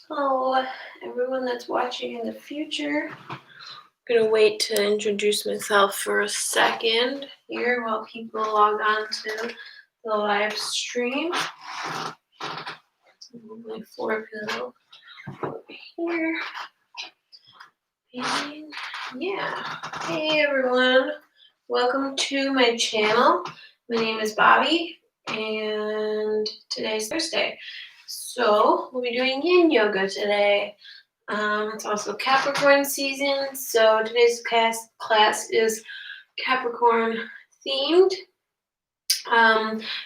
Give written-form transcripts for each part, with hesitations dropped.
Hello, everyone that's watching in the future. I'm gonna wait to introduce myself for a second here while people log on to the live stream. Move my floor pillow over here. And yeah, hey everyone, welcome to my channel. My name is Bobbie, and today's Thursday. So we'll be doing Yin Yoga today. It's also Capricorn season, so today's class is Capricorn themed.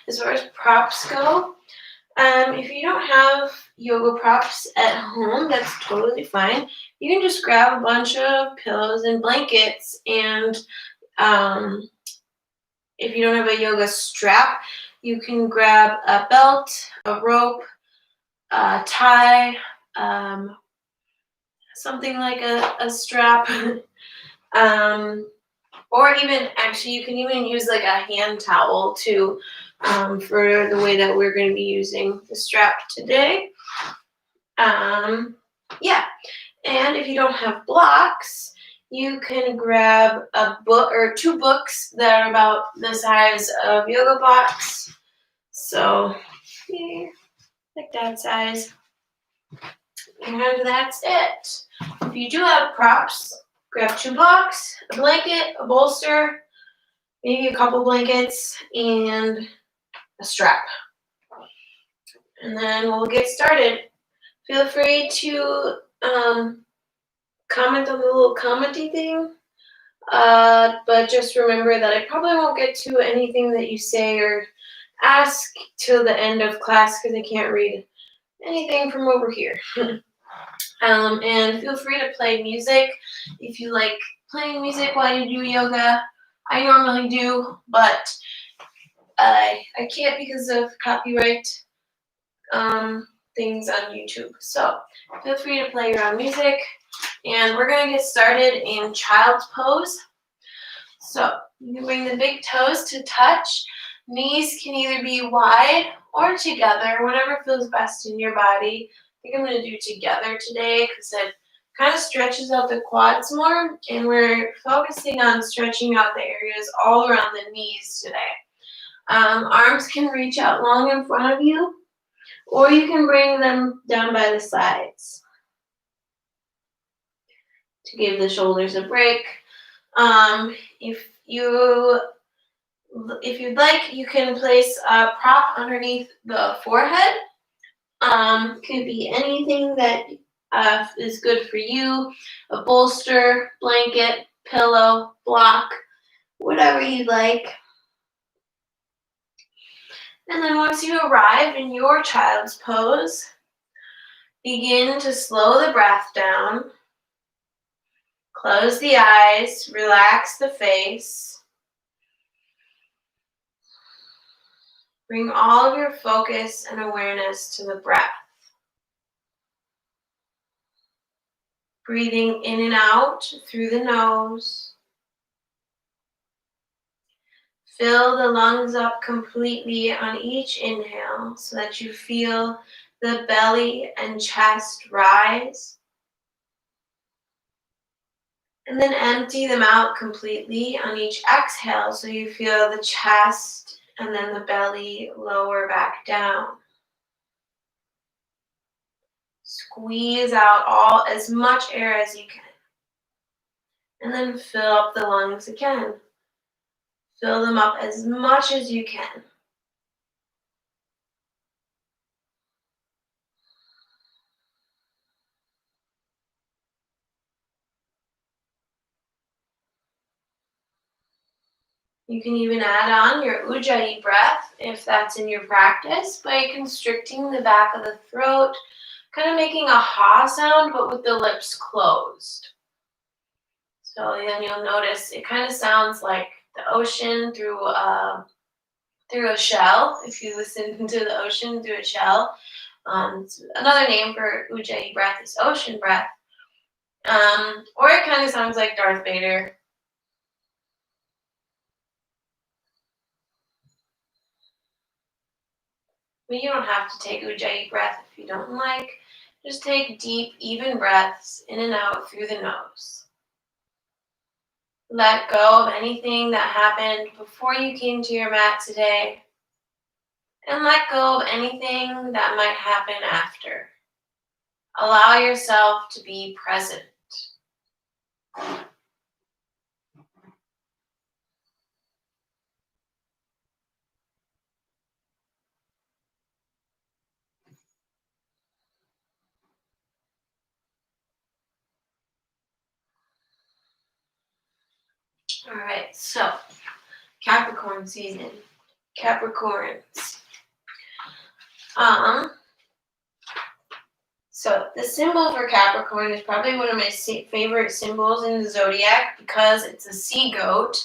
As far as props go, if you don't have yoga props at home, that's totally fine. You can just grab a bunch of pillows and blankets, and if you don't have a yoga strap, you can grab a belt, a rope, a tie, something like a strap, or even actually you can even use like a hand towel too, for the way that we're going to be using the strap today. Yeah, and if you don't have blocks, you can grab a book or two books that are about the size of yoga blocks. So, yeah, like that size. And that's it. If you do have props, grab 2 blocks, a blanket, a bolster, maybe a couple blankets, and a strap. And then we'll get started. Feel free to comment on the little commenty thing. But just remember that I probably won't get to anything that you say or ask till the end of class because I can't read anything from over here. And feel free to play music if you like playing music while you do yoga. I normally do, but I can't because of copyright things on YouTube. So feel free to play your own music. And we're going to get started in child's pose. So you can bring the big toes to touch. Knees can either be wide or together, whatever feels best in your body. I think I'm going to do together today because it kind of stretches out the quads more, and we're focusing on stretching out the areas all around the knees today. Arms can reach out long in front of you, or you can bring them down by the sides to give the shoulders a break. If you'd like, you can place a prop underneath the forehead. Could be anything that is good for you, a bolster, blanket, pillow, block, whatever you'd like. And then once you arrive in your child's pose, begin to slow the breath down. Close the eyes, relax the face. Bring all of your focus and awareness to the breath. Breathing in and out through the nose. Fill the lungs up completely on each inhale so that you feel the belly and chest rise. And then empty them out completely on each exhale so you feel the chest and then the belly lower back down. Squeeze out as much air as you can. And then fill up the lungs again. Fill them up as much as you can. You can even add on your Ujjayi breath if that's in your practice by constricting the back of the throat, kind of making a ha sound but with the lips closed. So then you'll notice it kind of sounds like the ocean through a shell. If you listen to the ocean through a shell, another name for Ujjayi breath is ocean breath, or it kind of sounds like Darth Vader. But you don't have to take Ujjayi breath if you don't like. Just take deep, even breaths in and out through the nose. Let go of anything that happened before you came to your mat today, and let go of anything that might happen after. Allow yourself to be present. All right, so Capricorn season. Capricorns. So the symbol for Capricorn is probably one of my favorite symbols in the zodiac because it's a sea goat.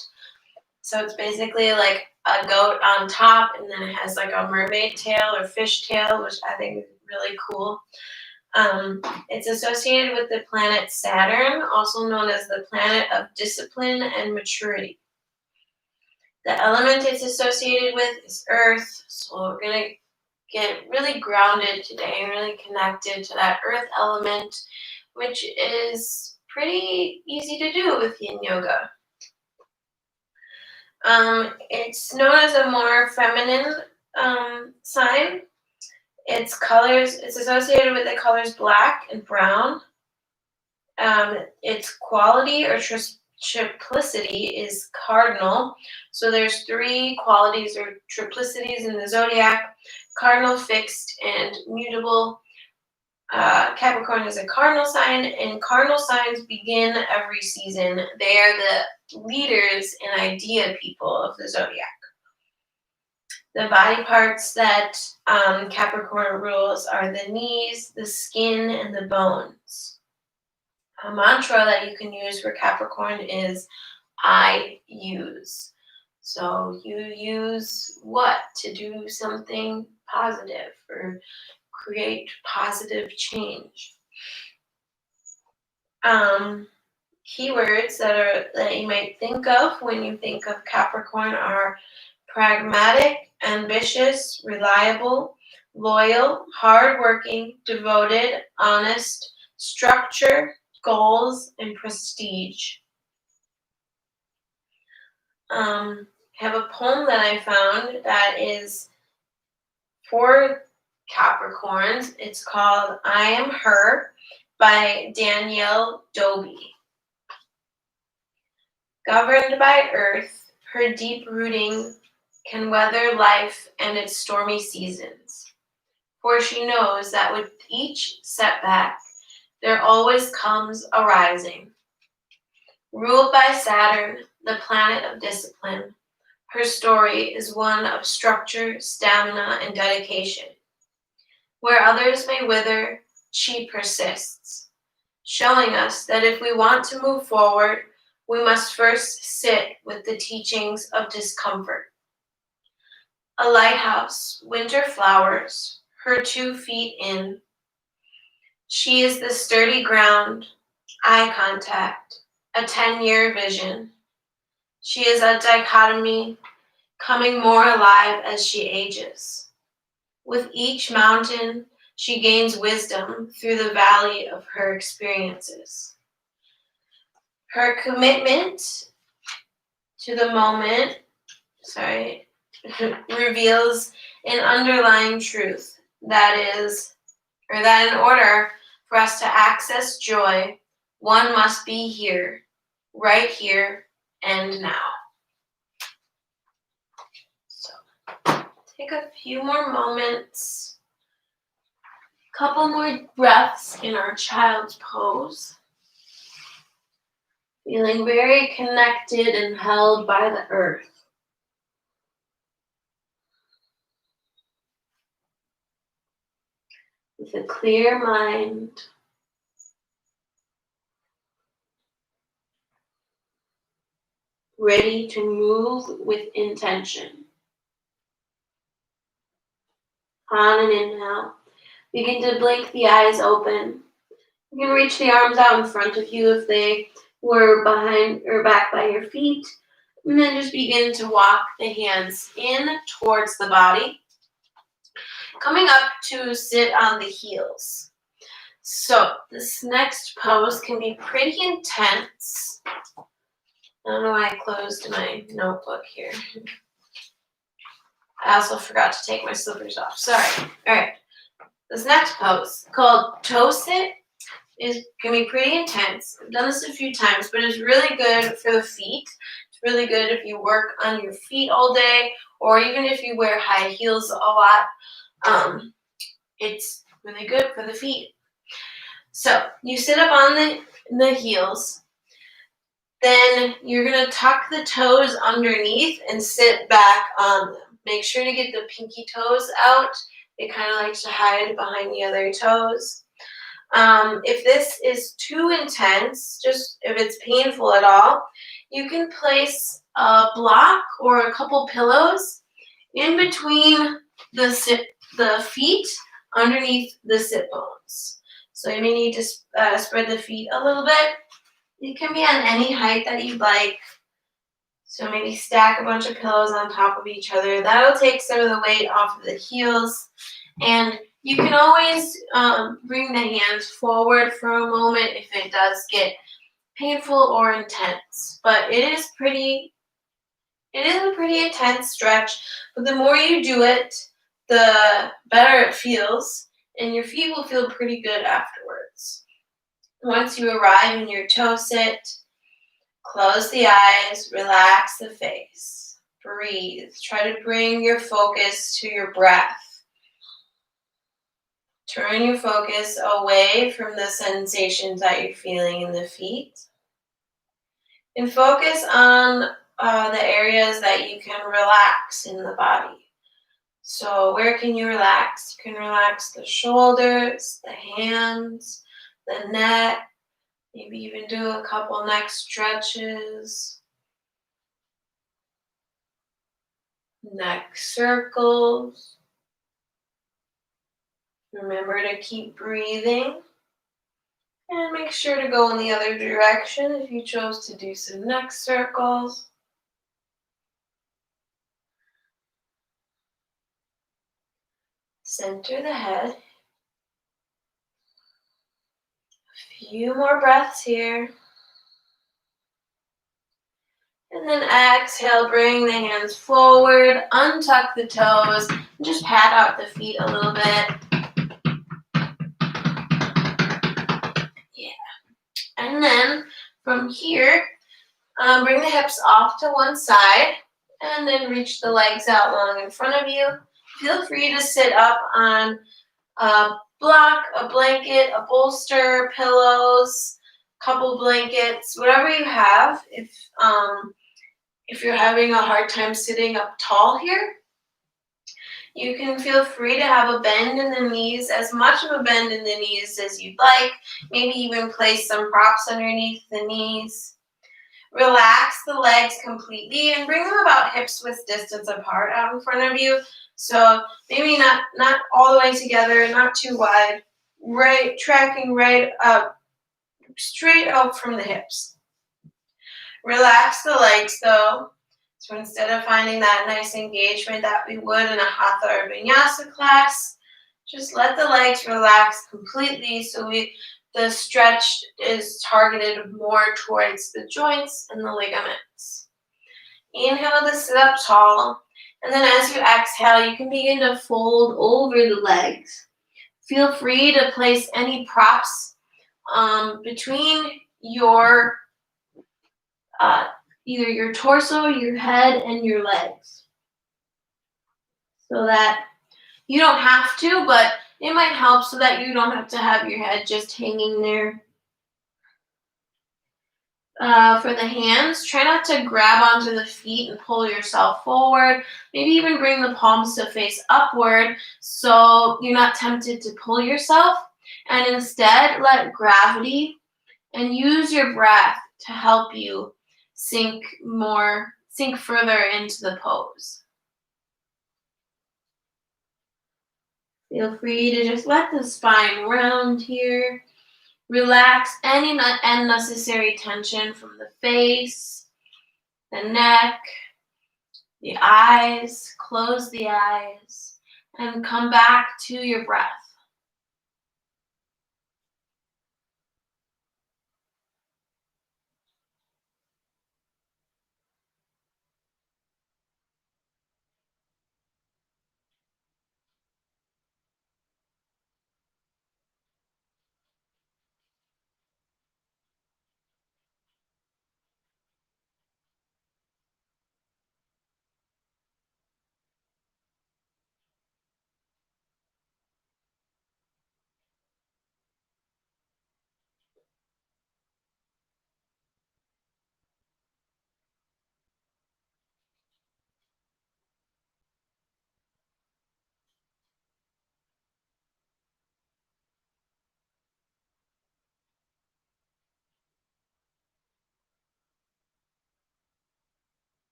So it's basically like a goat on top, and then it has like a mermaid tail or fish tail, which I think is really cool. It's associated with the planet Saturn, also known as the planet of discipline and maturity. The element it's associated with is Earth, so we're going to get really grounded today and really connected to that Earth element, which is pretty easy to do with Yin Yoga. It's known as a more feminine sign. It's associated with the colors black and brown. Its quality or triplicity is cardinal. So there's 3 qualities or triplicities in the zodiac: cardinal, fixed, and mutable. Capricorn is a cardinal sign, and cardinal signs begin every season. They are the leaders and idea people of the zodiac. The body parts that Capricorn rules are the knees, the skin, and the bones. A mantra that you can use for Capricorn is I use. So you use what to do something positive or create positive change. Keywords that you might think of when you think of Capricorn are pragmatic, ambitious, reliable, loyal, hardworking, devoted, honest, structure, goals, and prestige. I have a poem that I found that is for Capricorns. It's called I Am Her by Danielle Bobbie. Governed by Earth, her deep rooting can weather life and its stormy seasons. For she knows that with each setback, there always comes a rising. Ruled by Saturn, the planet of discipline, her story is one of structure, stamina, and dedication. Where others may wither, she persists, showing us that if we want to move forward, we must first sit with the teachings of discomfort. A lighthouse, winter flowers, her 2 feet in. She is the sturdy ground, eye contact, a 10-year vision. She is a dichotomy, coming more alive as she ages. With each mountain, she gains wisdom through the valley of her experiences. Her commitment to the moment, reveals an underlying truth that in order for us to access joy, one must be here, right here and now. So, take a few more moments, a couple more breaths in our child's pose. Feeling very connected and held by the earth. With a clear mind, ready to move with intention. On an inhale, begin to blink the eyes open. You can reach the arms out in front of you if they were behind or back by your feet. And then just begin to walk the hands in towards the body. Coming up to sit on the heels. So this next pose can be pretty intense. I don't know why I closed my notebook here. I also forgot to take my slippers off. Sorry. All right. This next pose, called toe sit, can be pretty intense. I've done this a few times, but it's really good for the feet. It's really good if you work on your feet all day, or even if you wear high heels a lot. It's really good for the feet. So you sit up on the heels. Then you're going to tuck the toes underneath and sit back on them. Make sure to get the pinky toes out. They kind of like to hide behind the other toes. If this is too intense, just if it's painful at all, you can place a block or a couple pillows in between the feet underneath the sit bones. So you may need to spread the feet a little bit. It can be on any height that you'd like. So maybe stack a bunch of pillows on top of each other. That'll take some of the weight off of the heels. And you can always bring the hands forward for a moment if it does get painful or intense. But it is a pretty intense stretch. But the more you do it, the better it feels. And your feet will feel pretty good afterwards. Once you arrive in your toe sit, close the eyes, relax the face, breathe. Try to bring your focus to your breath. Turn your focus away from the sensations that you're feeling in the feet. And focus on the areas that you can relax in the body. So where can you relax? You can relax the shoulders, the hands, the neck, maybe even do a couple neck stretches, neck circles. Remember to keep breathing and make sure to go in the other direction if you chose to do some neck circles. Center the head. Few more breaths here. And then exhale, bring the hands forward, untuck the toes, and just pat out the feet a little bit. Yeah. And then from here, bring the hips off to one side, and then reach the legs out long in front of you. Feel free to sit up on a block, a blanket, a bolster, pillows, couple blankets, whatever you have. If you're having a hard time sitting up tall here, you can feel free to have a bend in the knees, as much of a bend in the knees as you'd like. Maybe even place some props underneath the knees. Relax the legs completely and bring them about hips width distance apart out in front of you. So maybe not all the way together, not too wide, right, tracking right up, straight out from the hips. Relax the legs though. So instead of finding that nice engagement that we would in a Hatha or Vinyasa class, just let the legs relax completely so the stretch is targeted more towards the joints and the ligaments. Inhale to sit up tall. And then as you exhale, you can begin to fold over the legs. Feel free to place any props between your either your torso, your head, and your legs. So that you don't have to, but it might help so that you don't have to have your head just hanging there. For the hands, try not to grab onto the feet and pull yourself forward. Maybe even bring the palms to face upward so you're not tempted to pull yourself. And instead, let gravity and use your breath to help you sink further into the pose. Feel free to just let the spine round here. Relax any unnecessary tension from the face, the neck, the eyes. Close the eyes and come back to your breath.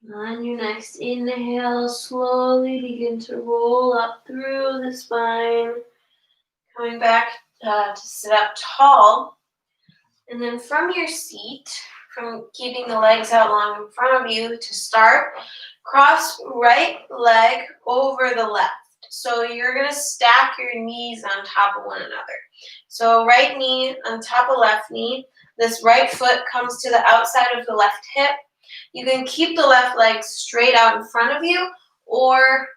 On your next inhale, slowly begin to roll up through the spine. Coming back to sit up tall. And then from your seat, from keeping the legs out long in front of you to start, cross right leg over the left. So you're going to stack your knees on top of one another. So right knee on top of left knee. This right foot comes to the outside of the left hip. You can keep the left leg straight out in front of you or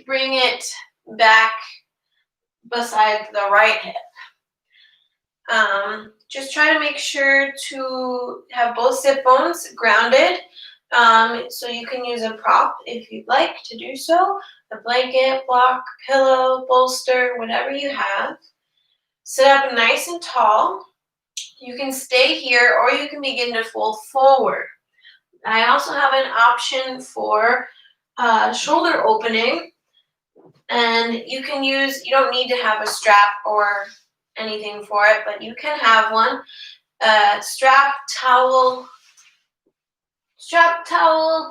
bring it back beside the right hip. Just try to make sure to have both sit bones grounded. So you can use a prop if you'd like to do so. A blanket, block, pillow, bolster, whatever you have. Sit up nice and tall. You can stay here or you can begin to fold forward. I also have an option for shoulder opening. And you can use, you don't need to have a strap or anything for it, but you can have one. Strap, towel,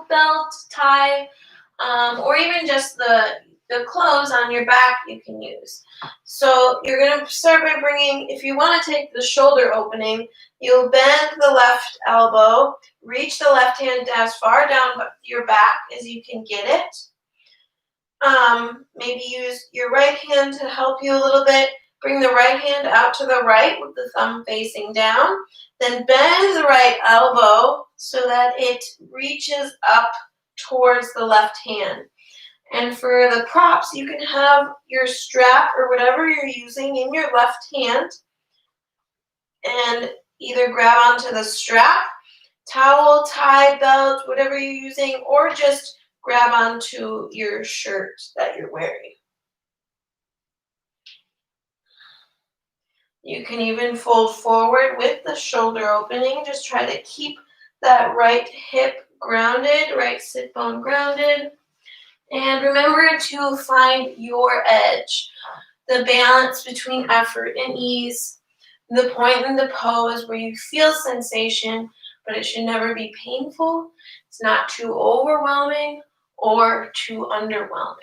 belt, tie, or even just the clothes on your back you can use. So you're going to start by bringing, if you want to take the shoulder opening, you'll bend the left elbow, reach the left hand as far down your back as you can get it. Maybe use your right hand to help you a little bit. Bring the right hand out to the right with the thumb facing down. Then bend the right elbow so that it reaches up towards the left hand. And for the props, you can have your strap or whatever you're using in your left hand and either grab onto the strap, towel, tie, belt, whatever you're using, or just grab onto your shirt that you're wearing. You can even fold forward with the shoulder opening. Just try to keep that right hip grounded, right sit bone grounded. And remember to find your edge, the balance between effort and ease, the point in the pose where you feel sensation, but it should never be painful. It's not too overwhelming or too underwhelming.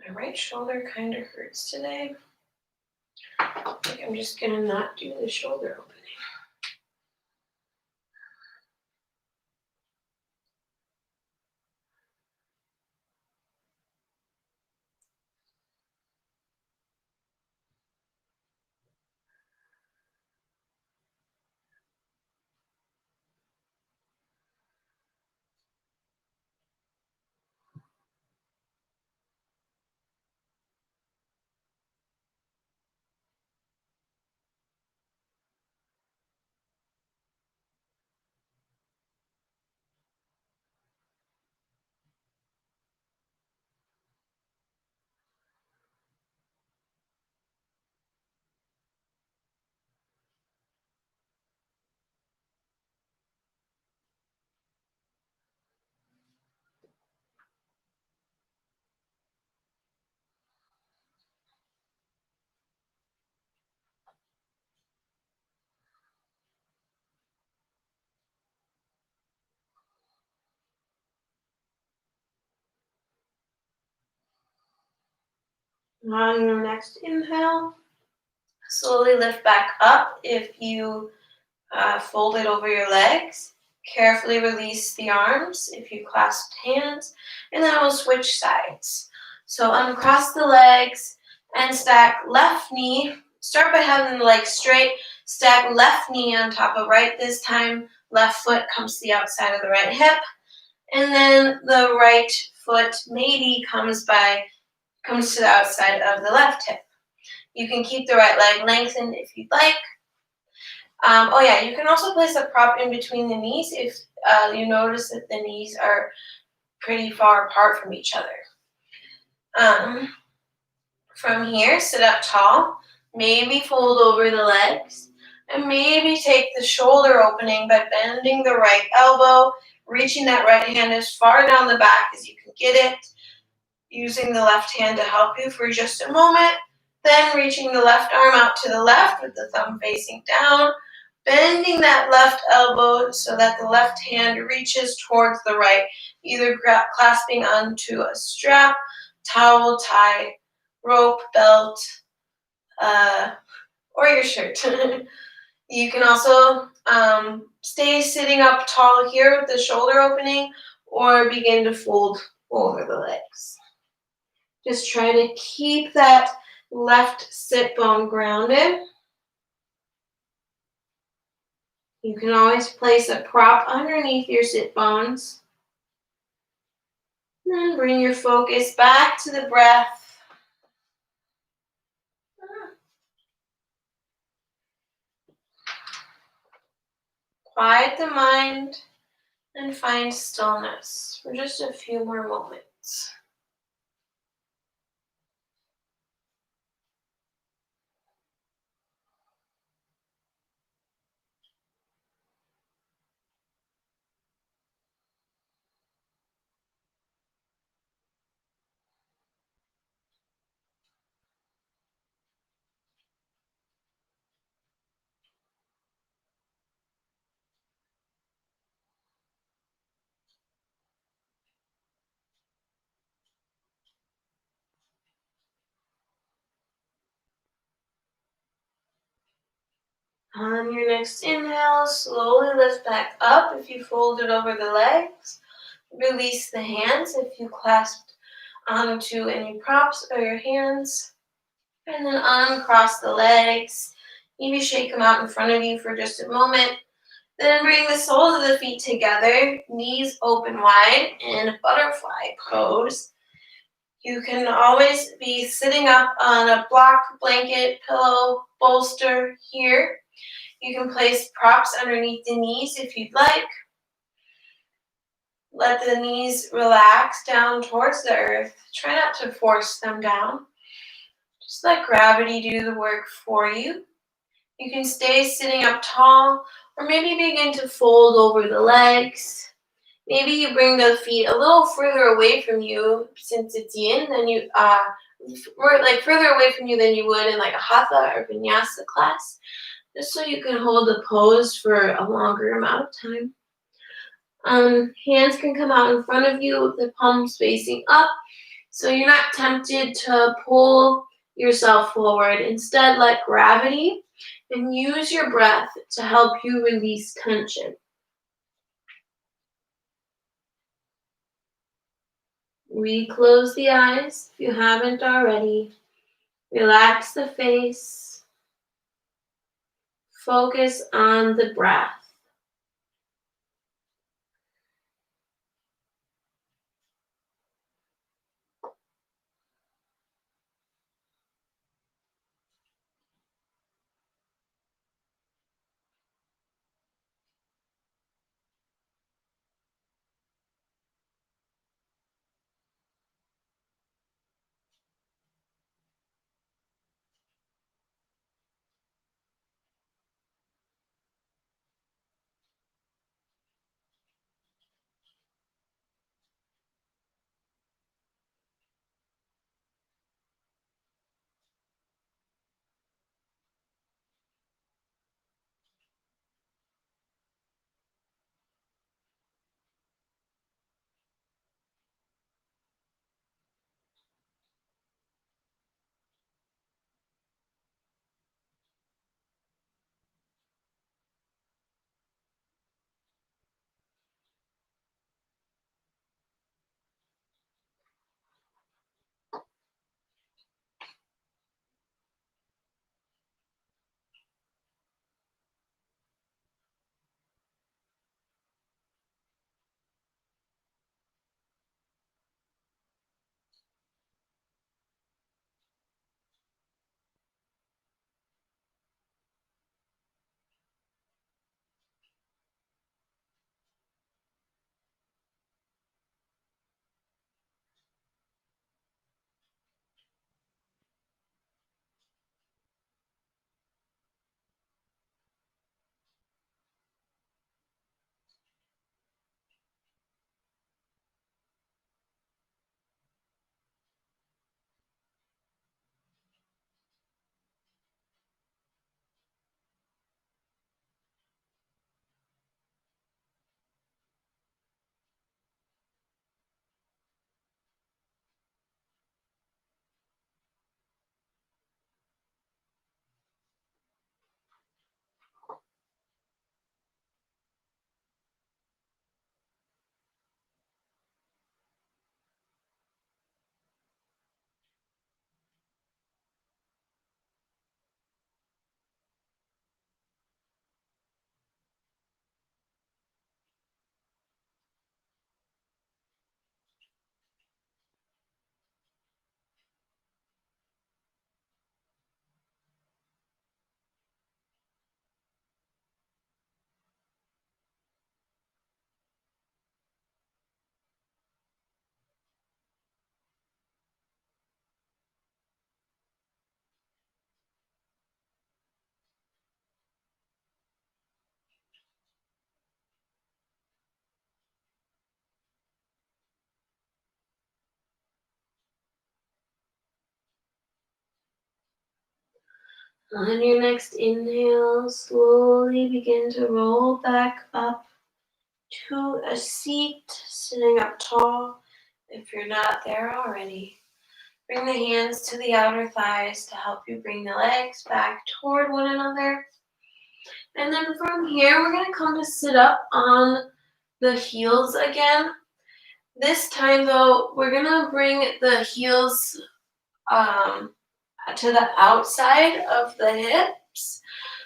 My right shoulder kind of hurts today. I think I'm just going to not do the shoulder opening. On your next inhale, slowly lift back up if you fold it over your legs. Carefully release the arms if you clasped hands, and then we'll switch sides. So uncross the legs and stack left knee. Start by having the legs straight. Stack left knee on top of right. This time, left foot comes to the outside of the right hip, and then the right foot maybe comes to the outside of the left hip. You can keep the right leg lengthened if you'd like. You can also place a prop in between the knees if you notice that the knees are pretty far apart from each other. From here, sit up tall, maybe fold over the legs, and maybe take the shoulder opening by bending the right elbow, reaching that right hand as far down the back as you can get it, using the left hand to help you for just a moment, Then reaching the left arm out to the left with the thumb facing down, bending that left elbow so that the left hand reaches towards the right, either clasping onto a strap, towel, tie, rope, belt, or your shirt. You can also stay sitting up tall here with the shoulder opening, or begin to fold over the legs. Just try to keep that left sit bone grounded. You can always place a prop underneath your sit bones. Then bring your focus back to the breath. Quiet the mind and find stillness for just a few more moments. On your next inhale, slowly lift back up if you folded over the legs. Release the hands if you clasped onto any props or your hands. And then uncross the legs. Maybe shake them out in front of you for just a moment. Then bring the soles of the feet together, knees open wide in butterfly pose. You can always be sitting up on a block, blanket, pillow, bolster here. You can place props underneath the knees if you'd like. Let the knees relax down towards the earth. Try not to force them down. Just let gravity do the work for you. You can stay sitting up tall, or maybe begin to fold over the legs. Maybe you bring the feet a little further away from you, since it's yin, than you further away from you than you would in like a hatha or vinyasa class, just so you can hold the pose for a longer amount of time. Hands can come out in front of you with the palms facing up, so you're not tempted to pull yourself forward. Instead, let gravity and use your breath to help you release tension. Reclose the eyes if you haven't already. Relax the face. Focus on the breath. On your next inhale, slowly begin to roll back up to a seat, sitting up tall if you're not there already. Bring the hands to the outer thighs to help you bring the legs back toward one another. And then from here, we're going to come to sit up on the heels again. This time, though, we're going to bring the heels to the outside of the hips.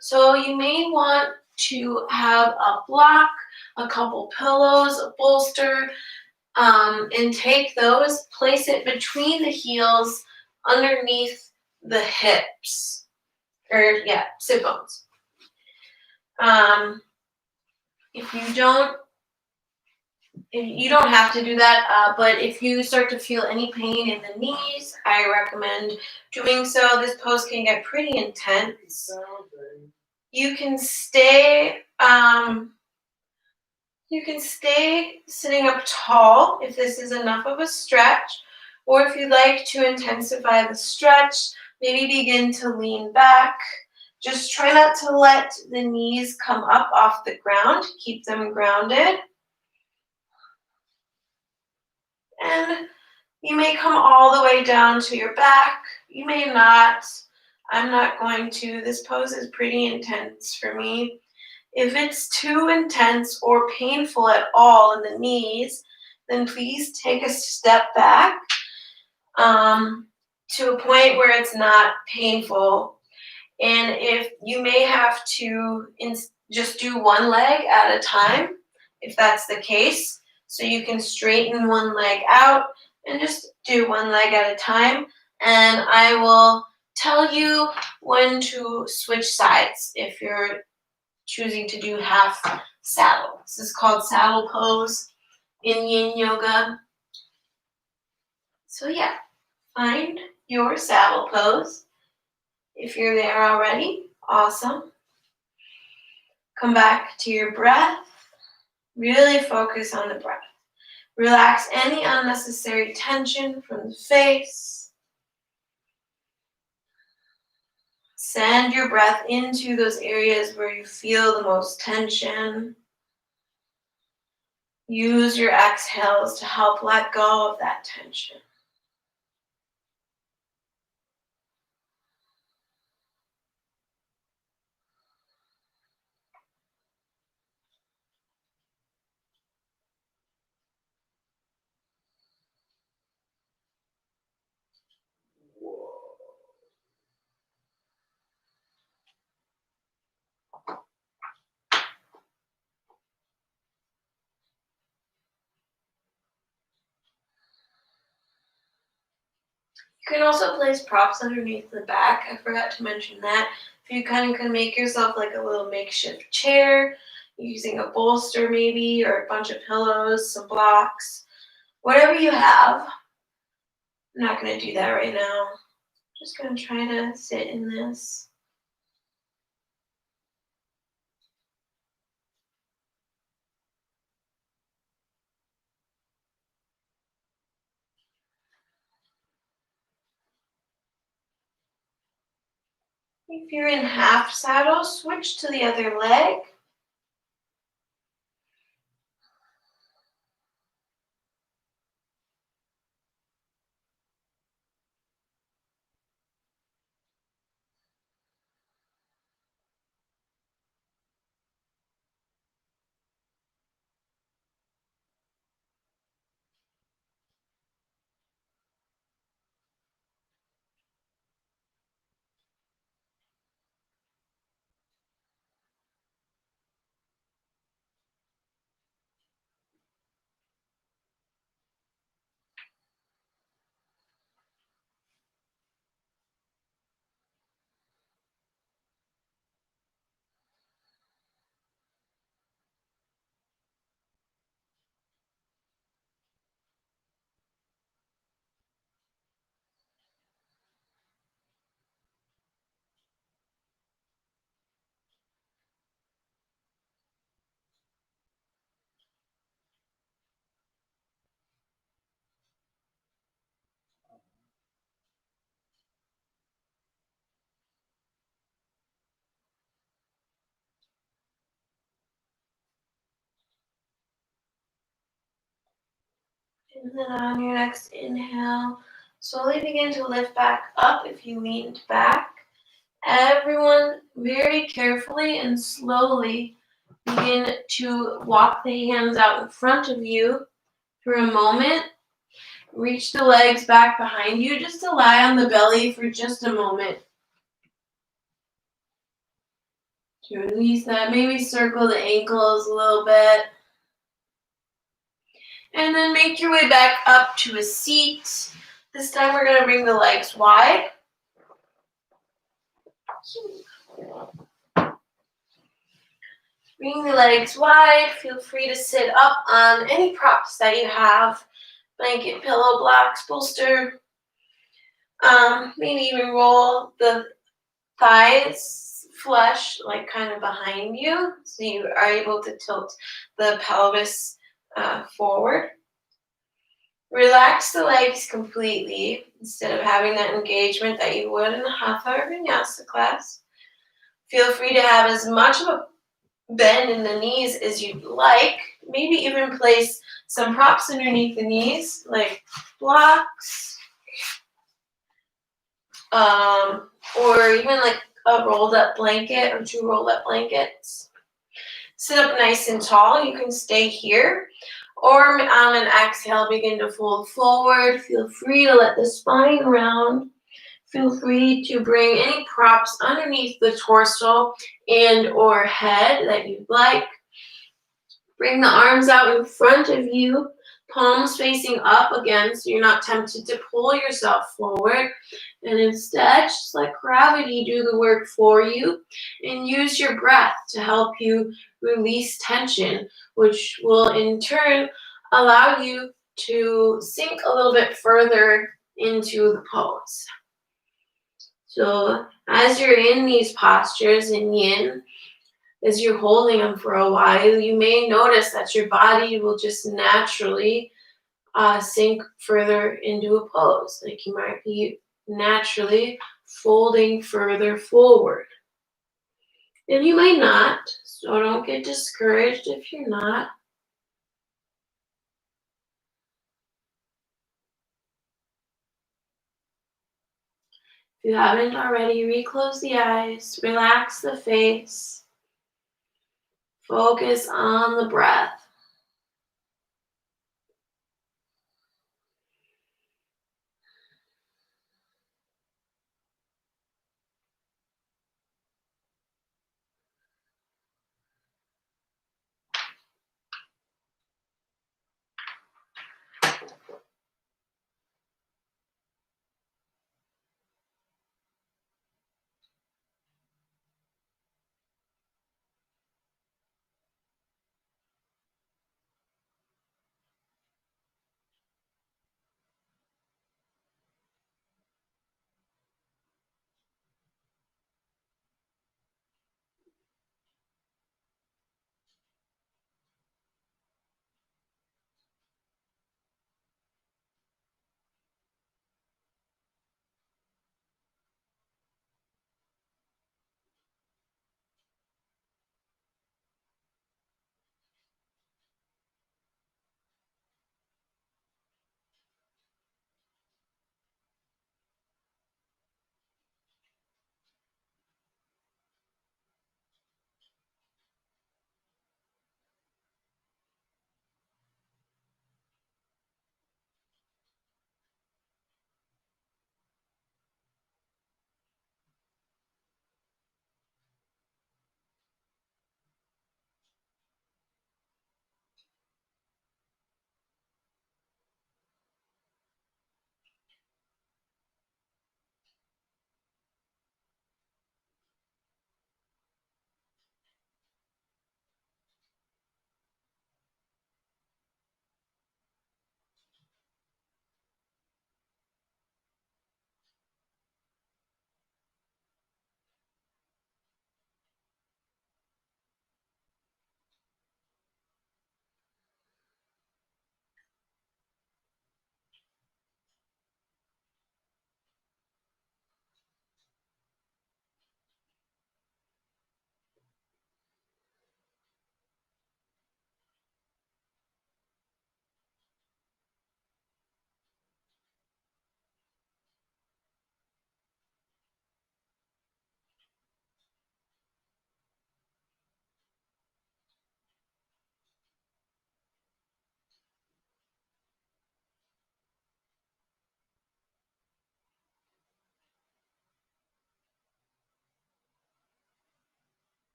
So you may want to have a block, a couple pillows, a bolster, and take those, place it between the heels underneath the hips, sit bones. If you don't have to do that, but if you start to feel any pain in the knees, I recommend doing so. This pose can get pretty intense. You can stay sitting up tall if this is enough of a stretch, or if you'd like to intensify the stretch, maybe begin to lean back. Just try not to let the knees come up off the ground. Keep them grounded. And you may come all the way down to your back. You may not. I'm not going to. This pose is pretty intense for me. If it's too intense or painful at all in the knees, then please take a step back to a point where it's not painful. And if you may have to just do one leg at a time, if that's the case, so you can straighten one leg out and just do one leg at a time. And I will tell you when to switch sides if you're choosing to do half saddle. This is called saddle pose in Yin Yoga. So yeah, find your saddle pose. If you're there already, awesome. Come back to your breath. Really focus on the breath. Relax any unnecessary tension from the face. Send your breath into those areas where you feel the most tension. Use your exhales to help let go of that tension. You can also place props underneath the back. I forgot to mention that. If you kind of can make yourself like a little makeshift chair, using a bolster maybe, or a bunch of pillows, some blocks, whatever you have. I'm not going to do that right now. I'm just going to try to sit in this. If you're in half saddle, switch to the other leg. And then on your next inhale, slowly begin to lift back up if you leaned back. Everyone, very carefully and slowly begin to walk the hands out in front of you for a moment. Reach the legs back behind you. Just to lie on the belly for just a moment. To release that, maybe circle the ankles a little bit. And then make your way back up to a seat. This time we're going to bring the legs wide. Bring the legs wide. Feel free to sit up on any props that you have. Blanket, pillow, blocks, bolster. Maybe even roll the thighs flush, like kind of behind you, so you are able to tilt the pelvis forward. Relax the legs completely instead of having that engagement that you would in a Hatha or Vinyasa class. Feel free to have as much of a bend in the knees as you'd like. Maybe even place some props underneath the knees, like blocks, or even like a rolled up blanket or 2 rolled up blankets. Sit up nice and tall. You can stay here. Or on an exhale, begin to fold forward. Feel free to let the spine round. Feel free to bring any props underneath the torso and or head that you'd like. Bring the arms out in front of you, palms facing up again, so you're not tempted to pull yourself forward. And instead, just let gravity do the work for you and use your breath to help you release tension, which will in turn allow you to sink a little bit further into the pose. So as you're in these postures in yin, as you're holding them for a while, you may notice that your body will just naturally sink further into a pose. Like you might be naturally folding further forward. And you might not, so don't get discouraged if you're not. If you haven't already, reclose the eyes, relax the face, focus on the breath.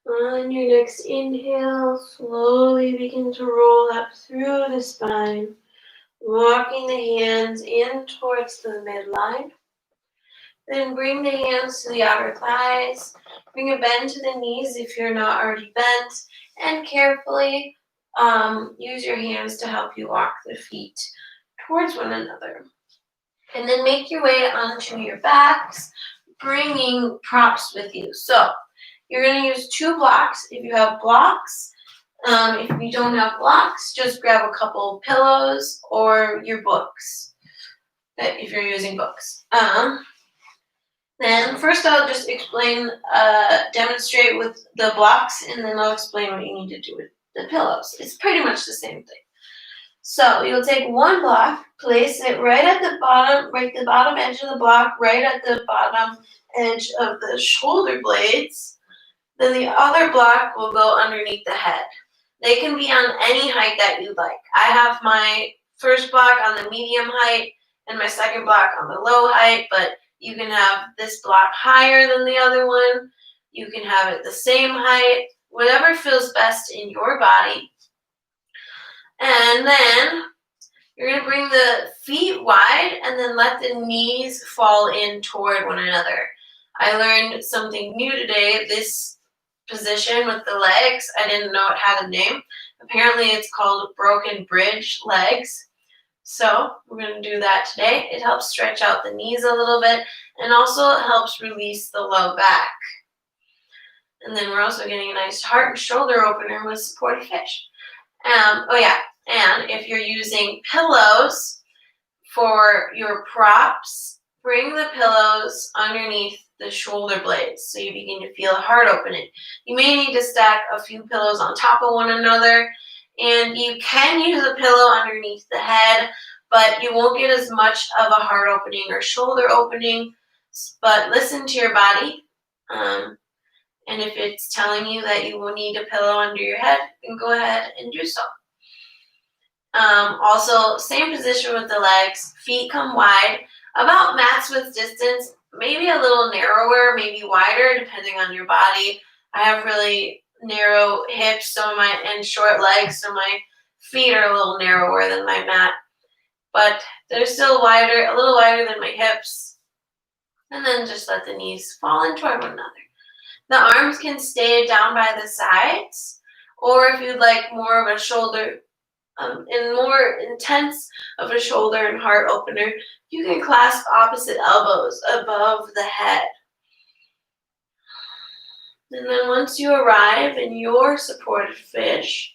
On your next inhale, slowly begin to roll up through the spine, walking the hands in towards the midline. Then bring the hands to the outer thighs. Bring a bend to the knees if you're not already bent. And carefully use your hands to help you walk the feet towards one another. And then make your way onto your backs, bringing props with you. So you're going to use 2 blocks if you have blocks. If you don't have blocks, just grab a couple pillows or your books, if you're using books. Then first I'll just demonstrate with the blocks, and then I'll explain what you need to do with the pillows. It's pretty much the same thing. So you'll take 1 block, place it right at the bottom, the bottom edge of the block, right at the bottom edge of the shoulder blades. Then the other block will go underneath the head. They can be on any height that you like. I have my first block on the medium height and my second block on the low height, but you can have this block higher than the other one. You can have it the same height, whatever feels best in your body. And then you're going to bring the feet wide and then let the knees fall in toward one another. I learned something new today. This position with the legs, I didn't know it had a name. Apparently it's called broken bridge legs. So we're going to do that today. It helps stretch out the knees a little bit and also helps release the low back. And then we're also getting a nice heart and shoulder opener with supported fish. And if you're using pillows for your props, bring the pillows underneath the shoulder blades so you begin to feel a heart opening. You may need to stack a few pillows on top of one another, and you can use a pillow underneath the head, but you won't get as much of a heart opening or shoulder opening. But listen to your body, and if it's telling you that you will need a pillow under your head, then go ahead and do so. Also, same position with the legs. Feet come wide, about mat's width distance, maybe a little narrower, maybe wider, depending on your body. I have really narrow hips and short legs, so my feet are a little narrower than my mat. But they're still wider, a little wider than my hips. And then just let the knees fall in toward one another. The arms can stay down by the sides, or if you'd like more of a shoulder, and more intense of a shoulder and heart opener, you can clasp opposite elbows above the head. And then once you arrive in your supported fish,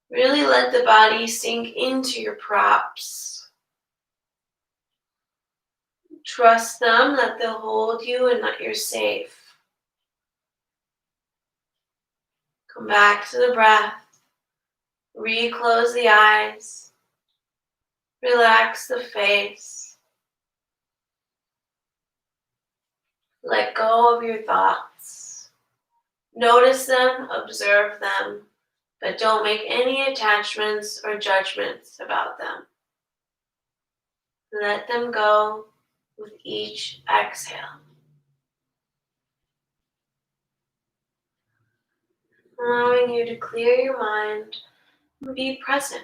really let the body sink into your props. Trust them that they'll hold you and that you're safe. Come back to the breath. Reclose the eyes. Relax the face. Let go of your thoughts. Notice them, observe them, but don't make any attachments or judgments about them. Let them go with each exhale. Allowing you to clear your mind and be present.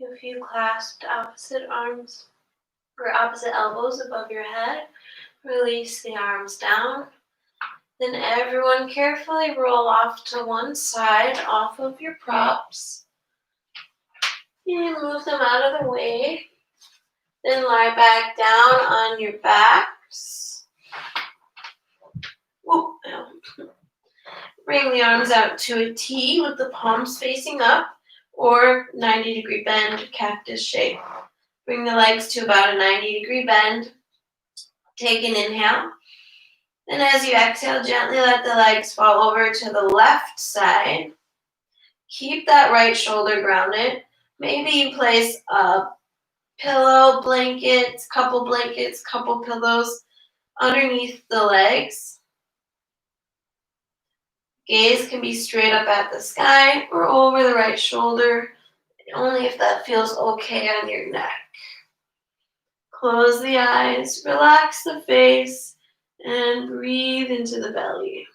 If you clasped opposite arms or opposite elbows above your head, release the arms down. Then everyone carefully roll off to one side off of your props. And move them out of the way. Then lie back down on your backs. Whoa. Bring the arms out to a T with the palms facing up, or 90-degree bend, cactus shape. Bring the legs to about a 90-degree bend. Take an inhale. And as you exhale, gently let the legs fall over to the left side. Keep that right shoulder grounded. Maybe you place a pillow, couple pillows underneath the legs. Gaze can be straight up at the sky or over the right shoulder, only if that feels okay on your neck. Close the eyes, relax the face, and breathe into the belly.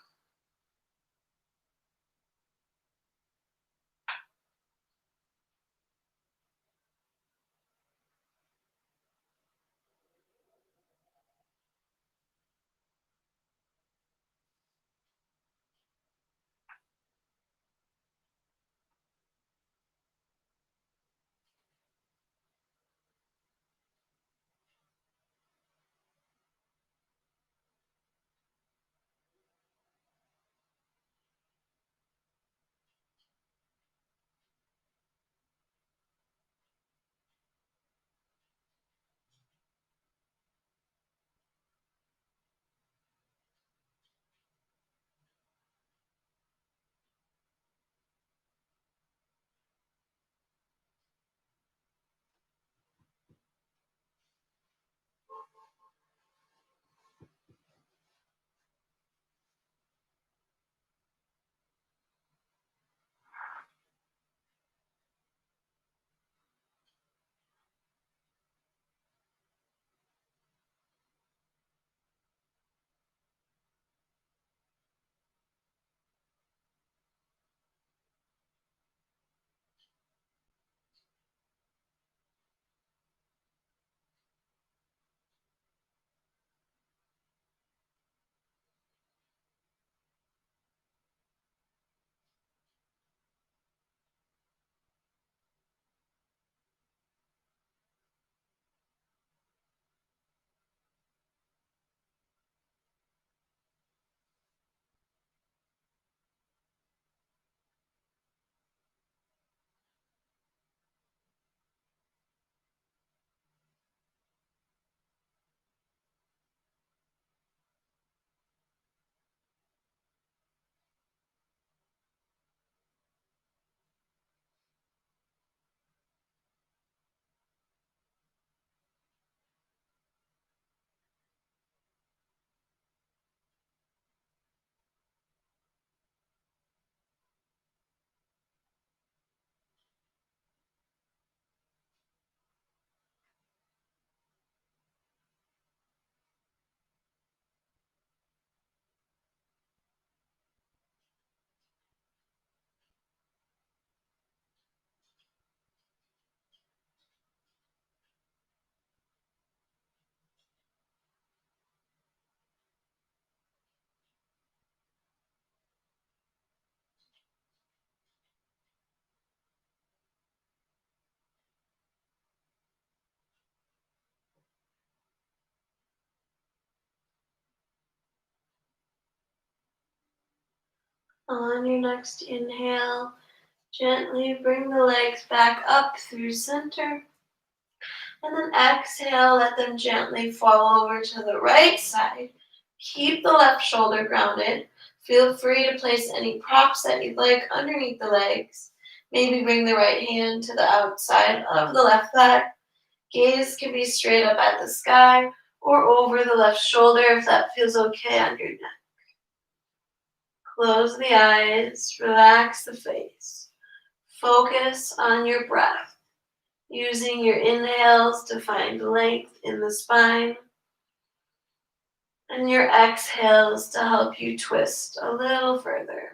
On your next inhale, gently bring the legs back up through center. And then exhale, let them gently fall over to the right side. Keep the left shoulder grounded. Feel free to place any props that you'd like underneath the legs. Maybe bring the right hand to the outside of the left thigh. Gaze can be straight up at the sky or over the left shoulder if that feels okay on your neck. Close the eyes, relax the face. Focus on your breath, using your inhales to find length in the spine, and your exhales to help you twist a little further.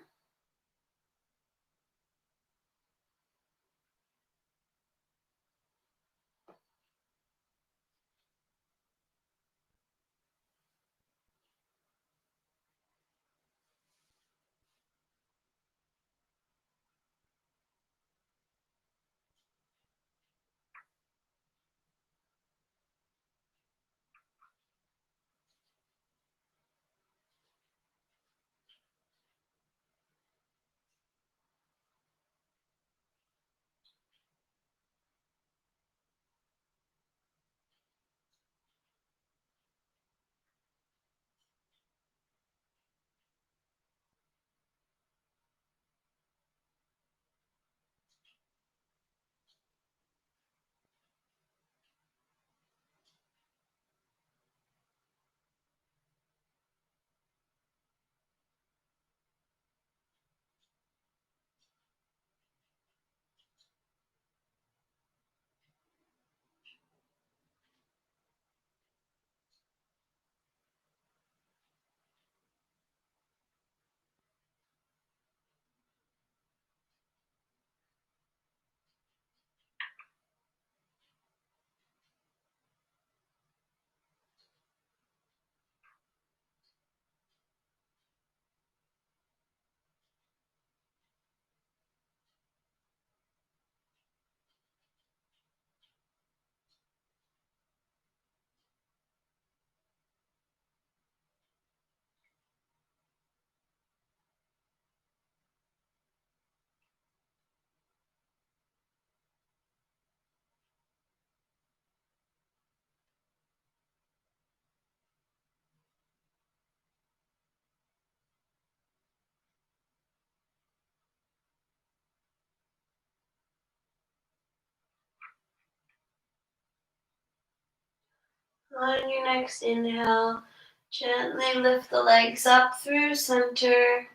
On your next inhale, gently lift the legs up through center,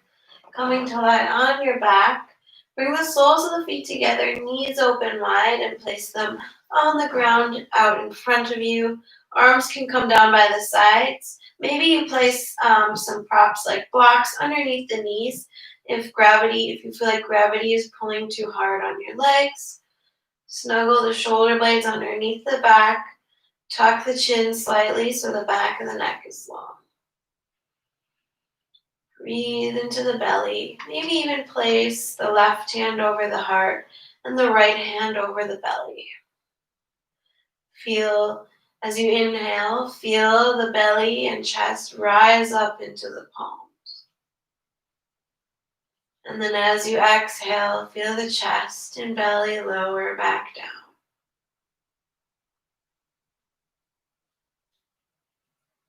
coming to lie on your back. Bring the soles of the feet together, knees open wide, and place them on the ground out in front of you. Arms can come down by the sides. Maybe you place some props like blocks underneath the knees if you feel like gravity is pulling too hard on your legs. Snuggle the shoulder blades underneath the back. Tuck the chin slightly so the back of the neck is long. Breathe into the belly. Maybe even place the left hand over the heart and the right hand over the belly. As you inhale, feel the belly and chest rise up into the palms. And then as you exhale, feel the chest and belly lower back down.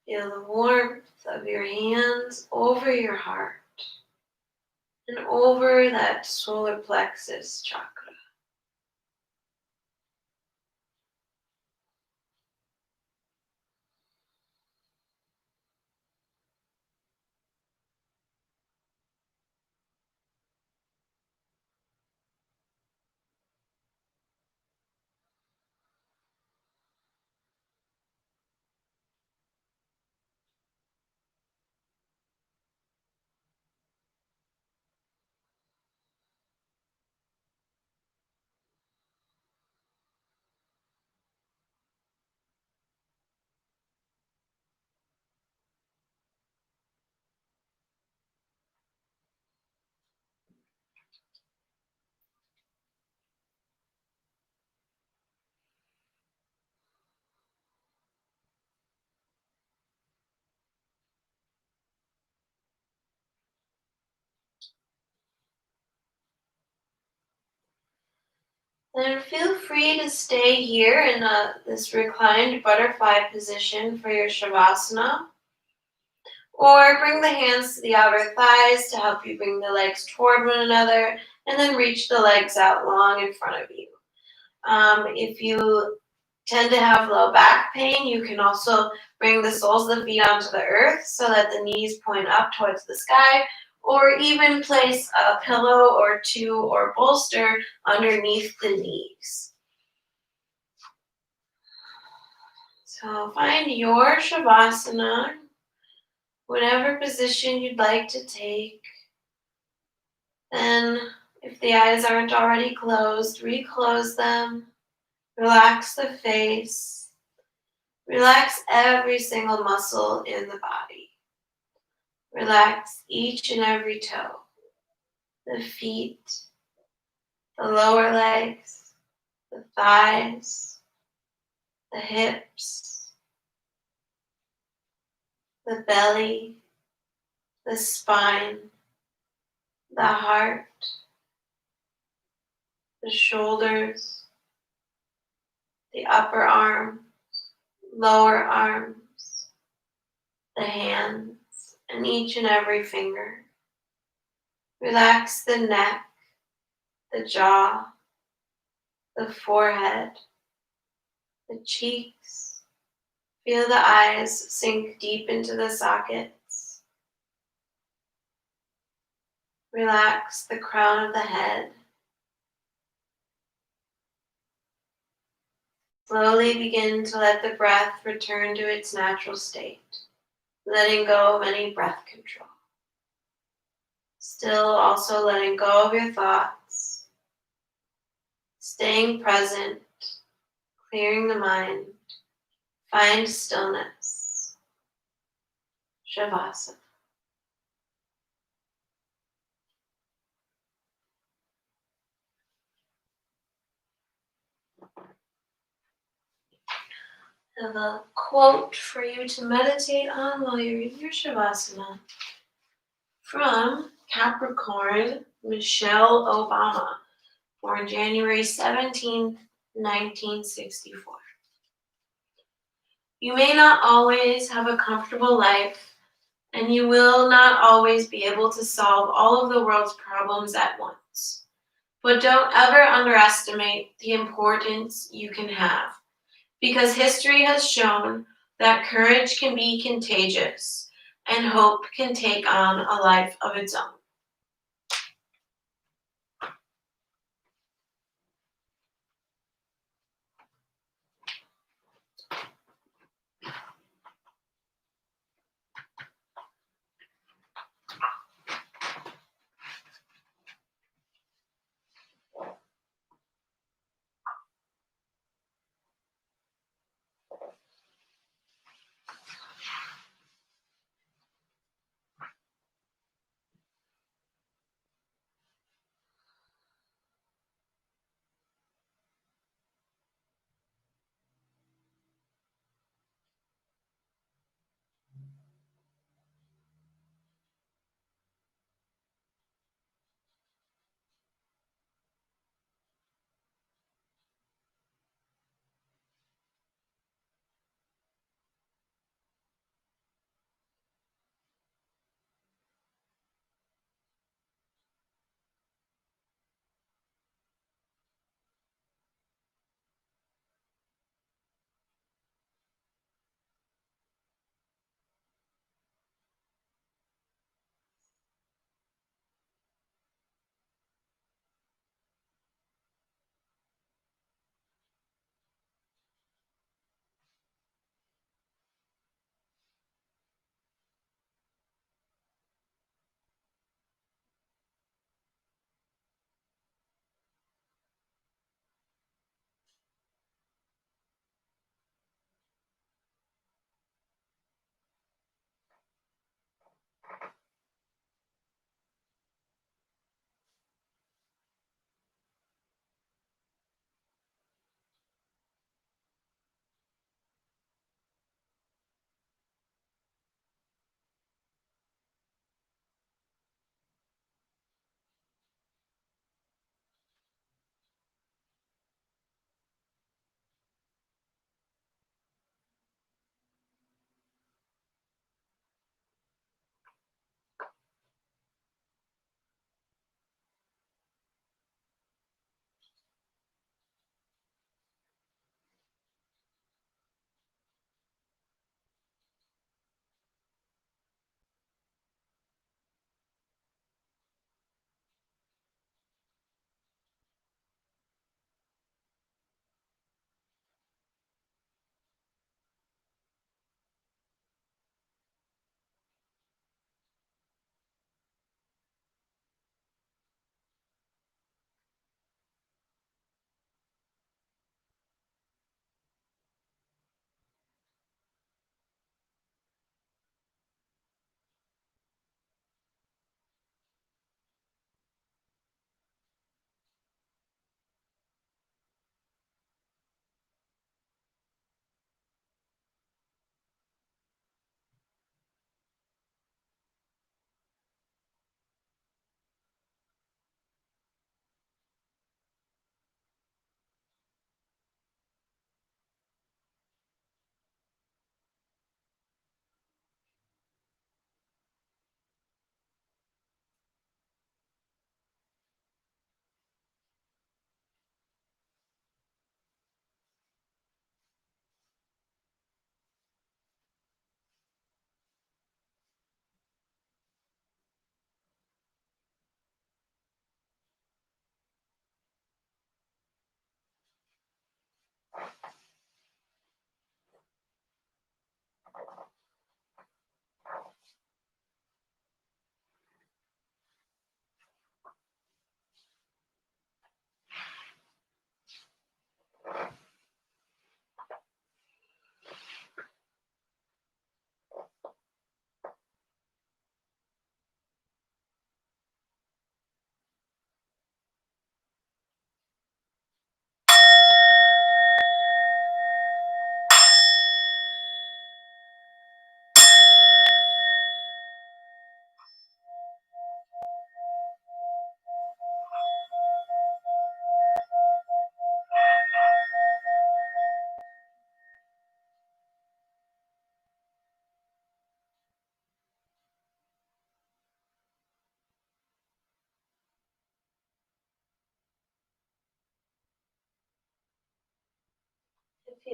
Feel the warmth of your hands over your heart and over that solar plexus chakra. Then feel free to stay here in this reclined butterfly position for your Shavasana. Or bring the hands to the outer thighs to help you bring the legs toward one another, and then reach the legs out long in front of you. If you tend to have low back pain, you can also bring the soles of the feet onto the earth so that the knees point up towards the sky, or even place a pillow or two or bolster underneath the knees. So find your Shavasana, whatever position you'd like to take. Then, if the eyes aren't already closed, reclose them. Relax the face. Relax every single muscle in the body. Relax each and every toe. The feet, the lower legs, the thighs, the hips, the belly, the spine, the heart, the shoulders, the upper arms, lower arms, the hands, and each and every finger. Relax the neck, the jaw, the forehead, the cheeks. Feel the eyes sink deep into the sockets. Relax the crown of the head. Slowly begin to let the breath return to its natural state, letting go of any breath control. Still also letting go of your thoughts, staying present, clearing the mind. Find stillness. Shavasana. I have a quote for you to meditate on while you're in your Shavasana from Capricorn, Michelle Obama, born January 17th, 1964. You may not always have a comfortable life, and you will not always be able to solve all of the world's problems at once. But don't ever underestimate the importance you can have, because history has shown that courage can be contagious and hope can take on a life of its own.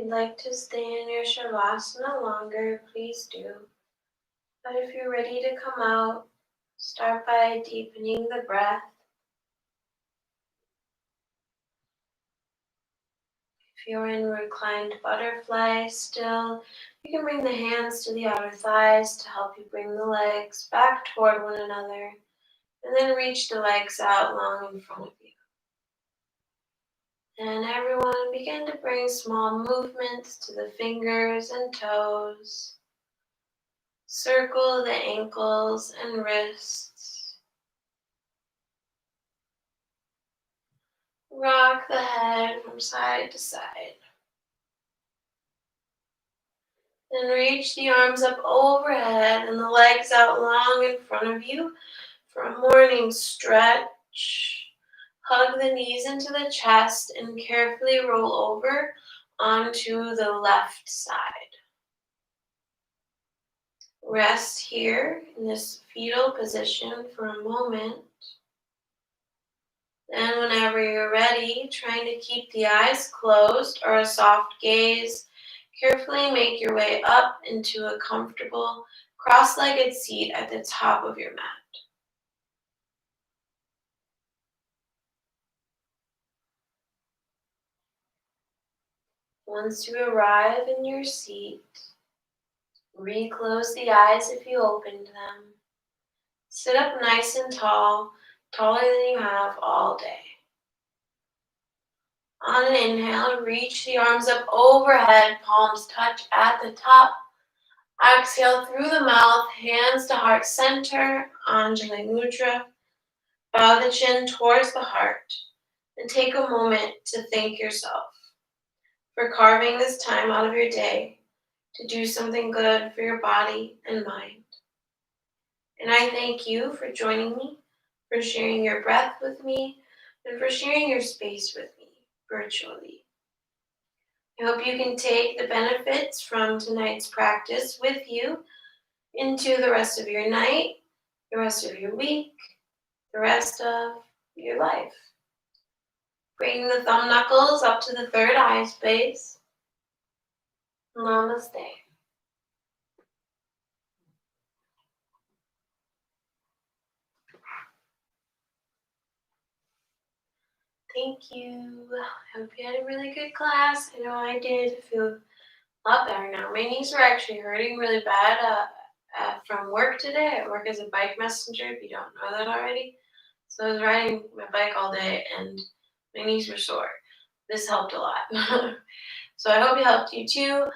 you'd like to stay in your Shavasana longer, please do. But if you're ready to come out, start by deepening the breath. If you're in reclined butterfly still, you can bring the hands to the outer thighs to help you bring the legs back toward one another, and then reach the legs out long in front of you. And everyone begin to bring small movements to the fingers and toes. Circle the ankles and wrists. Rock the head from side to side. Then reach the arms up overhead and the legs out long in front of you for a morning stretch. Hug the knees into the chest and carefully roll over onto the left side. Rest here in this fetal position for a moment. Then whenever you're ready, trying to keep the eyes closed or a soft gaze, carefully make your way up into a comfortable cross-legged seat at the top of your mat. Once you arrive in your seat, reclose the eyes if you opened them. Sit up nice and tall, taller than you have all day. On an inhale, reach the arms up overhead, palms touch at the top. Exhale through the mouth, hands to heart center, Anjali Mudra. Bow the chin towards the heart, and take a moment to thank yourself for carving this time out of your day to do something good for your body and mind. And I thank you for joining me, for sharing your breath with me, and for sharing your space with me virtually. I hope you can take the benefits from tonight's practice with you into the rest of your night, the rest of your week, the rest of your life. Bring the thumb knuckles up to the third eye space. Namaste. Thank you. I hope you had a really good class. I know I did. I feel a lot better now. My knees were actually hurting really bad from work today. I work as a bike messenger, if you don't know that already. So I was riding my bike all day and my knees were sore. This helped a lot. So I hope it helped you too.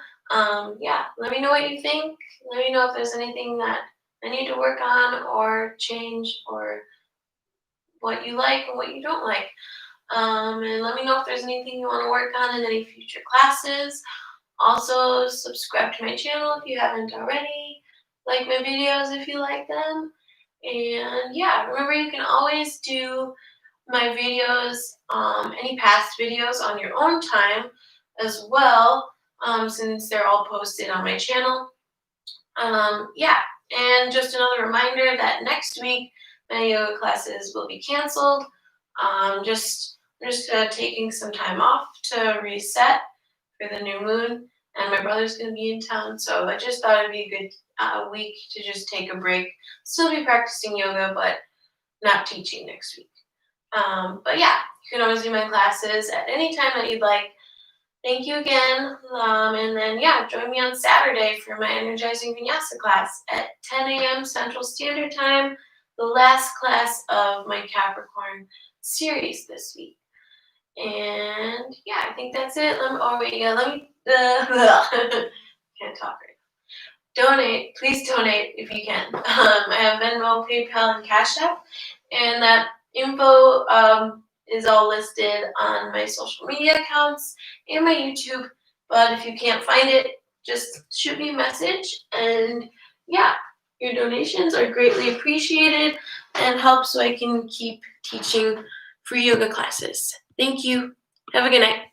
Yeah, let me know what you think. Let me know if there's anything that I need to work on or change, or what you like and what you don't like. And let me know if there's anything you want to work on in any future classes. Also, subscribe to my channel if you haven't already. Like my videos if you like them. And yeah, remember you can always do my videos, any past videos on your own time as well, since they're all posted on my channel. Yeah, and just another reminder that next week my yoga classes will be canceled. I'm just taking some time off to reset for the new moon, and my brother's going to be in town, so I just thought it'd be a good week to just take a break. Still be practicing yoga, but not teaching next week. But yeah, you can always do my classes at any time that you'd like. Thank you again, and then yeah, join me on Saturday for my Energizing Vinyasa class at 10 a.m. Central Standard Time, the last class of my Capricorn series this week. And yeah, I think that's it. Let me can't talk right now. Donate, please donate if you can. I have Venmo, PayPal, and Cash App, and that info is all listed on my social media accounts and my YouTube. But if you can't find it, just shoot me a message. And yeah, your donations are greatly appreciated and help so I can keep teaching free yoga classes. Thank you. Have a good night.